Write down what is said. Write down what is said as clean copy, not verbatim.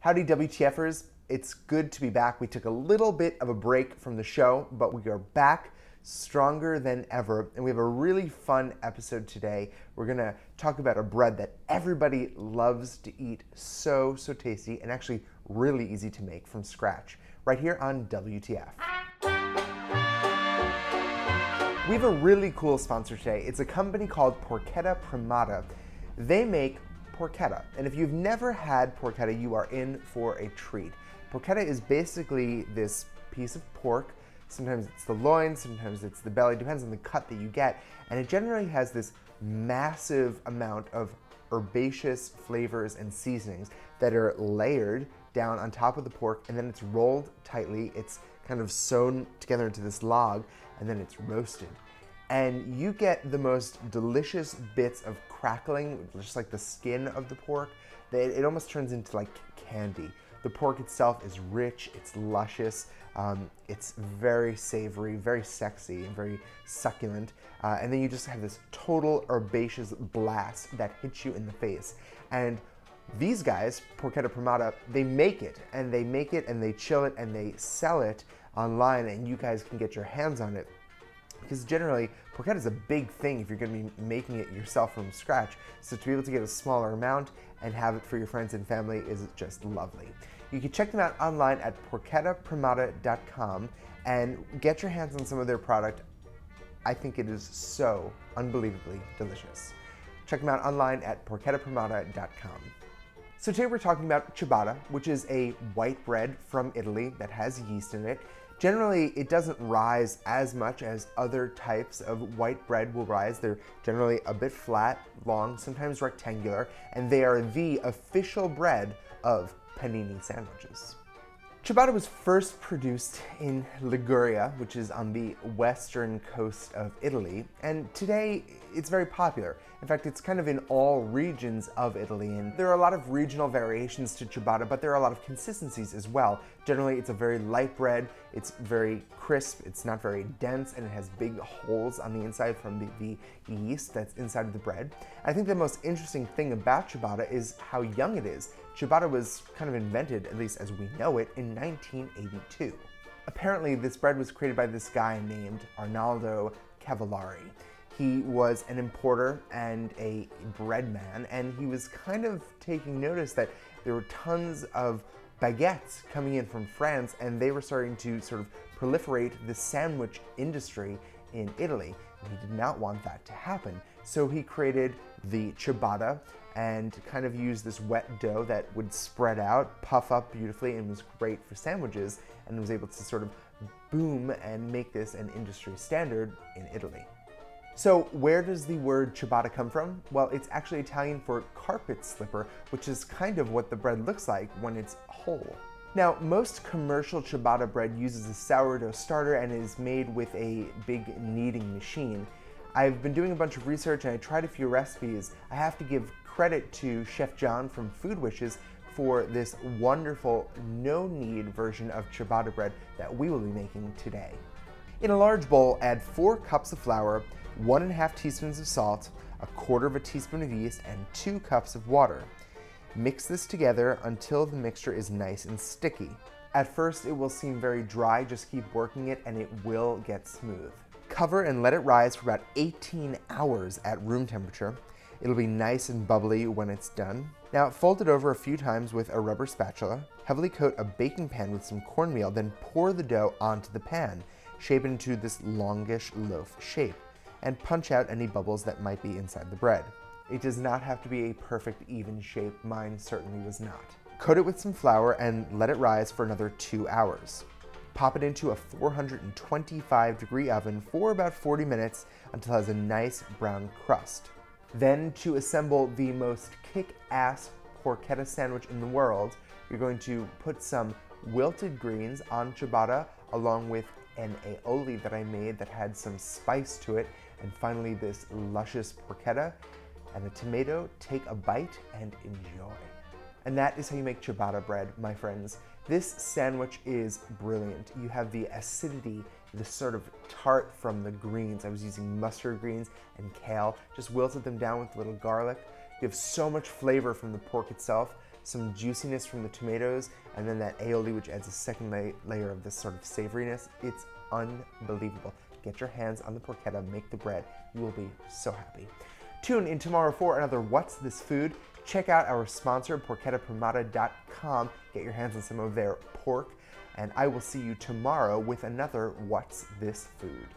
Howdy WTFers, it's good to be back. We took a little bit of a break from the show, but we are back stronger than ever, and we have a really fun episode today. We're gonna talk about a bread that everybody loves to eat, so tasty, and actually really easy to make from scratch, right here on WTF. We have a really cool sponsor today. It's a company called Porcetta Primata. They make porchetta, and if you've never had porchetta, you are in for a treat. Porchetta is basically this piece of pork. Sometimes it's the loin, sometimes it's the belly, depends on the cut that you get, and it generally has this massive amount of herbaceous flavors and seasonings that are layered down on top of the pork, and then it's rolled tightly, it's kind of sewn together into this log, and then it's roasted. And you get the most delicious bits of crackling, just like the skin of the pork. It almost turns into like candy. The pork itself is rich, it's luscious, it's very savory, very sexy, and very succulent. And then you just have this total herbaceous blast that hits you in the face. And these guys, Porcetta Primata, they make it, and they chill it, and they sell it online, and you guys can get your hands on it. Because generally, porchetta is a big thing if you're going to be making it yourself from scratch. So to be able to get a smaller amount and have it for your friends and family is just lovely. You can check them out online at porchettaprimata.com and get your hands on some of their product. I think it is so unbelievably delicious. Check them out online at porchettaprimata.com. So today we're talking about ciabatta, which is a white bread from Italy that has yeast in it. Generally, it doesn't rise as much as other types of white bread will rise. They're generally a bit flat, long, sometimes rectangular, and they are the official bread of panini sandwiches. Ciabatta was first produced in Liguria, which is on the western coast of Italy, and today it's very popular. In fact, it's kind of in all regions of Italy, and there are a lot of regional variations to ciabatta, but there are a lot of consistencies as well. Generally, it's a very light bread, it's very crisp, it's not very dense, and it has big holes on the inside from the yeast that's inside of the bread. I think the most interesting thing about ciabatta is how young it is. Ciabatta was kind of invented, at least as we know it, in 1982. Apparently, this bread was created by this guy named Arnaldo Cavallari. He was an importer and a bread man, and he was kind of taking notice that there were tons of baguettes coming in from France, and they were starting to sort of proliferate the sandwich industry in Italy. And he did not want that to happen. So he created the ciabatta and kind of used this wet dough that would spread out, puff up beautifully, and was great for sandwiches, and was able to sort of boom and make this an industry standard in Italy. So where does the word ciabatta come from? Well, it's actually Italian for carpet slipper, which is kind of what the bread looks like when it's whole. Now, most commercial ciabatta bread uses a sourdough starter and is made with a big kneading machine. I've been doing a bunch of research and I tried a few recipes. I have to give credit to Chef John from Food Wishes for this wonderful no-knead version of ciabatta bread that we will be making today. In a large bowl, add 4 cups of flour, 1½ teaspoons of salt, 1/4 teaspoon of yeast, and 2 cups of water. Mix this together until the mixture is nice and sticky. At first, it will seem very dry, just keep working it and it will get smooth. Cover and let it rise for about 18 hours at room temperature. It'll be nice and bubbly when it's done. Now, fold it over a few times with a rubber spatula. Heavily coat a baking pan with some cornmeal, then pour the dough onto the pan. Shape it into this longish loaf shape, and punch out any bubbles that might be inside the bread. It does not have to be a perfect even shape, mine certainly was not. Coat it with some flour and let it rise for another 2 hours. Pop it into a 425-degree oven for about 40 minutes until it has a nice brown crust. Then, to assemble the most kick-ass porchetta sandwich in the world, you're going to put some wilted greens on ciabatta along with an aioli that I made that had some spice to it, and finally this luscious porchetta and a tomato. Take a bite and enjoy. And that is how you make ciabatta bread, my friends. This sandwich is brilliant. You have the acidity, the sort of tart from the greens. I was using mustard greens and kale, just wilted them down with a little garlic. You have so much flavor from the pork itself. some juiciness from the tomatoes, and then that aioli, which adds a second layer of this sort of savoriness. It's unbelievable. Get your hands on the porchetta, make the bread. You will be so happy. Tune in tomorrow for another What's This Food? Check out our sponsor, porchettaprimata.com. Get your hands on some of their pork, and I will see you tomorrow with another What's This Food?